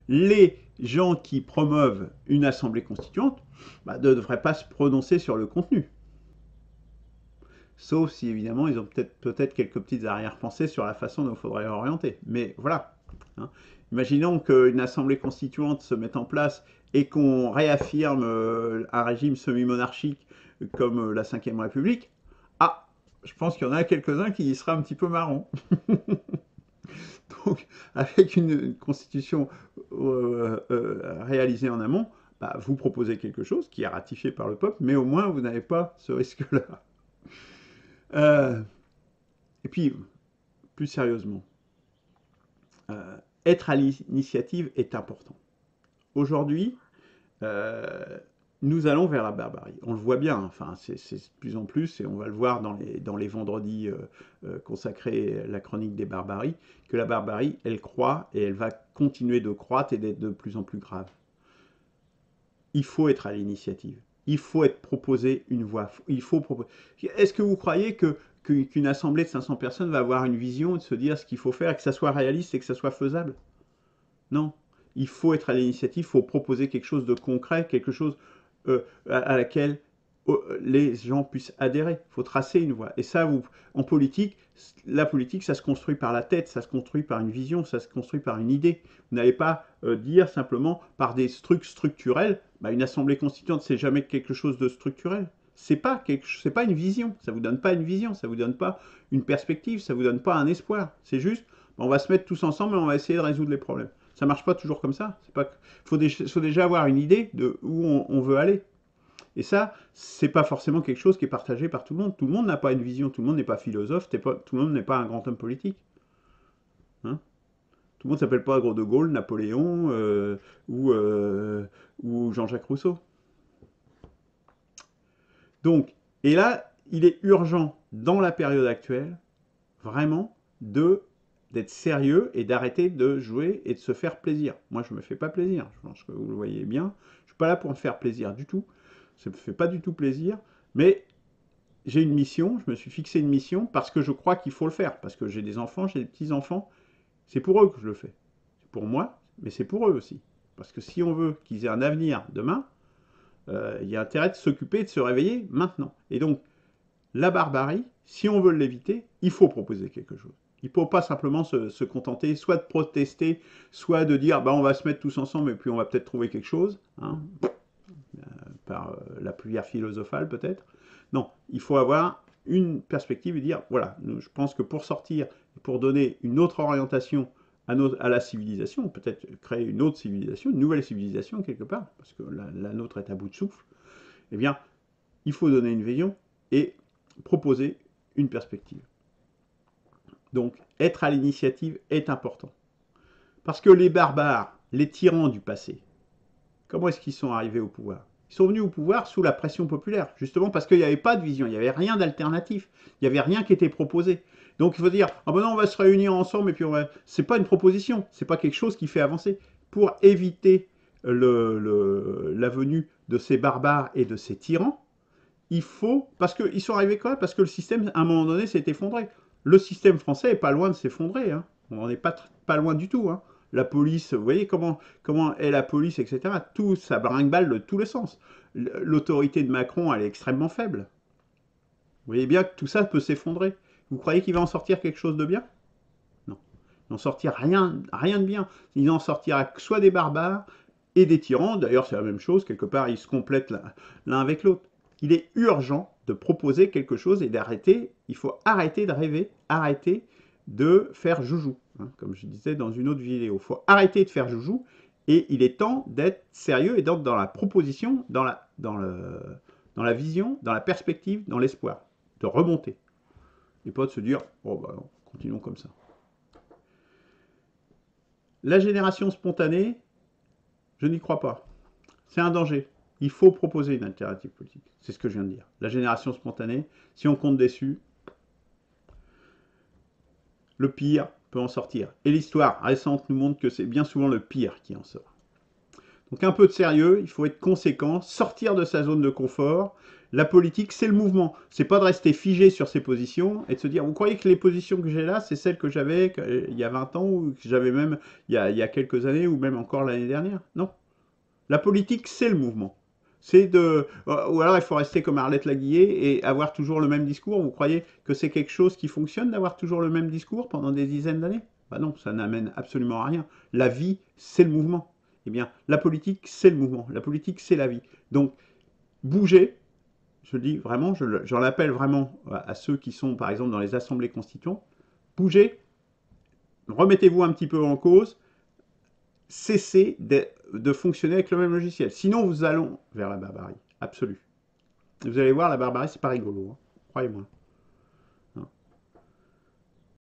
les gens qui promeuvent une assemblée constituante ne devraient pas se prononcer sur le contenu. Sauf si, évidemment, ils ont peut-être quelques petites arrière-pensées sur la façon dont il faudrait orienter. Mais voilà. Hein. Imaginons qu'une assemblée constituante se mette en place et qu'on réaffirme un régime semi-monarchique comme la Ve République. Ah, je pense qu'il y en a quelques-uns qui y seraient un petit peu marrants. Donc, avec une constitution réalisée en amont, bah, vous proposez quelque chose qui est ratifié par le peuple, mais au moins vous n'avez pas ce risque-là. Euh, et puis, plus sérieusement, être à l'initiative est important. Aujourd'hui, euh, nous allons vers la barbarie. On le voit bien, enfin, c'est de plus en plus, et on va le voir dans les vendredis consacrés à la chronique des barbaries, que la barbarie, elle croît et elle va continuer de croître et d'être de plus en plus grave. Il faut être à l'initiative. Il faut être proposé une voie. Il faut proposer. Est-ce que vous croyez qu'une assemblée de 500 personnes va avoir une vision de se dire ce qu'il faut faire, que ça soit réaliste et que ça soit faisable? Non. Il faut être à l'initiative, il faut proposer quelque chose de concret, quelque chose à laquelle les gens puissent adhérer. Il faut tracer une voie. Et ça, en politique, la politique, ça se construit par la tête, ça se construit par une vision, ça se construit par une idée. Vous n'allez pas dire simplement par des trucs structurels, bah, une assemblée constituante, c'est jamais quelque chose de structurel. C'est pas, pas une vision, ça vous donne pas une vision, ça vous donne pas une perspective, ça vous donne pas un espoir. C'est juste, on va se mettre tous ensemble et on va essayer de résoudre les problèmes. Ça marche pas toujours comme ça. Faut déjà avoir une idée de où on veut aller. Et ça, c'est pas forcément quelque chose qui est partagé par tout le monde. Tout le monde n'a pas une vision, tout le monde n'est pas philosophe, tout le monde n'est pas un grand homme politique. Hein. Tout le monde s'appelle pas De Gaulle, Napoléon ou, ou Jean-Jacques Rousseau. Donc, et là, il est urgent dans la période actuelle, vraiment, d'être sérieux et d'arrêter de jouer et de se faire plaisir. Moi, je me fais pas plaisir. Je pense que vous le voyez bien. Je suis pas là pour me faire plaisir du tout. Ça me fait pas du tout plaisir. Mais j'ai une mission. Je me suis fixé une mission parce que je crois qu'il faut le faire. Parce que j'ai des enfants, j'ai des petits-enfants. C'est pour eux que je le fais. C'est pour moi, mais c'est pour eux aussi. Parce que si on veut qu'ils aient un avenir demain, il y a intérêt de s'occuper et de se réveiller maintenant. Et donc, la barbarie, si on veut l'éviter, il faut proposer quelque chose. Il ne faut pas simplement se contenter soit de protester, soit de dire bah, on va se mettre tous ensemble et puis on va peut-être trouver quelque chose, hein, par la prière philosophale peut-être. Non, il faut avoir une perspective et dire voilà, je pense que pour sortir, pour donner une autre orientation à la civilisation, peut-être créer une autre civilisation, une nouvelle civilisation quelque part, parce que la nôtre est à bout de souffle, eh bien, il faut donner une vision et proposer une perspective. Donc, être à l'initiative est important. Parce que les barbares, les tyrans du passé, comment est-ce qu'ils sont arrivés au pouvoir? Ils sont venus au pouvoir sous la pression populaire, justement parce qu'il n'y avait pas de vision, il n'y avait rien d'alternatif, il n'y avait rien qui était proposé. Donc il faut dire, ah ben non, on va se réunir ensemble et puis on va... C'est pas une proposition, c'est pas quelque chose qui fait avancer. Pour éviter la venue de ces barbares et de ces tyrans, il faut, parce qu'ils sont arrivés quand même, parce que le système, à un moment donné, s'est effondré. Le système français est pas loin de s'effondrer, hein. On n'en est pas loin du tout, hein. La police, vous voyez comment est la police, etc. Tout, ça brinque-balle de tous les sens. L'autorité de Macron, elle est extrêmement faible. Vous voyez bien que tout ça peut s'effondrer. Vous croyez qu'il va en sortir quelque chose de bien? Non. Il n'en sortira rien de bien. Il n'en sortira que soit des barbares et des tyrans. D'ailleurs, c'est la même chose. Quelque part, ils se complètent l'un avec l'autre. Il est urgent de proposer quelque chose et d'arrêter. Il faut arrêter de rêver, arrêter de faire joujou. Hein, comme je disais dans une autre vidéo. Il faut arrêter de faire joujou et il est temps d'être sérieux et d'être dans la proposition, dans la vision, dans la perspective, dans l'espoir. De remonter. Et pas de se dire, oh bah non, continuons comme ça. La génération spontanée, je n'y crois pas. C'est un danger. Il faut proposer une alternative politique. C'est ce que je viens de dire. La génération spontanée, si on compte dessus, le pire peut en sortir. Et l'histoire récente nous montre que c'est bien souvent le pire qui en sort. Donc un peu de sérieux, il faut être conséquent, sortir de sa zone de confort. La politique, c'est le mouvement. C'est pas de rester figé sur ses positions et de se dire, vous croyez que les positions que j'ai là, c'est celles que j'avais il y a 20 ans ou que j'avais même il y a quelques années ou même encore l'année dernière? Non. La politique, c'est le mouvement. C'est de... Ou alors il faut rester comme Arlette Laguillet et avoir toujours le même discours. Vous croyez que c'est quelque chose qui fonctionne d'avoir toujours le même discours pendant des dizaines d'années? Bah non, ça n'amène absolument à rien. La vie, c'est le mouvement. Eh bien, la politique, c'est le mouvement. La politique, c'est la vie. Donc, bougez. Je dis vraiment, j'en appelle vraiment à ceux qui sont, par exemple, dans les assemblées constituantes. Bougez, remettez-vous un petit peu en cause, cessez de fonctionner avec le même logiciel. Sinon, vous allons vers la barbarie absolue. Vous allez voir, la barbarie, c'est pas rigolo, hein. Croyez-moi.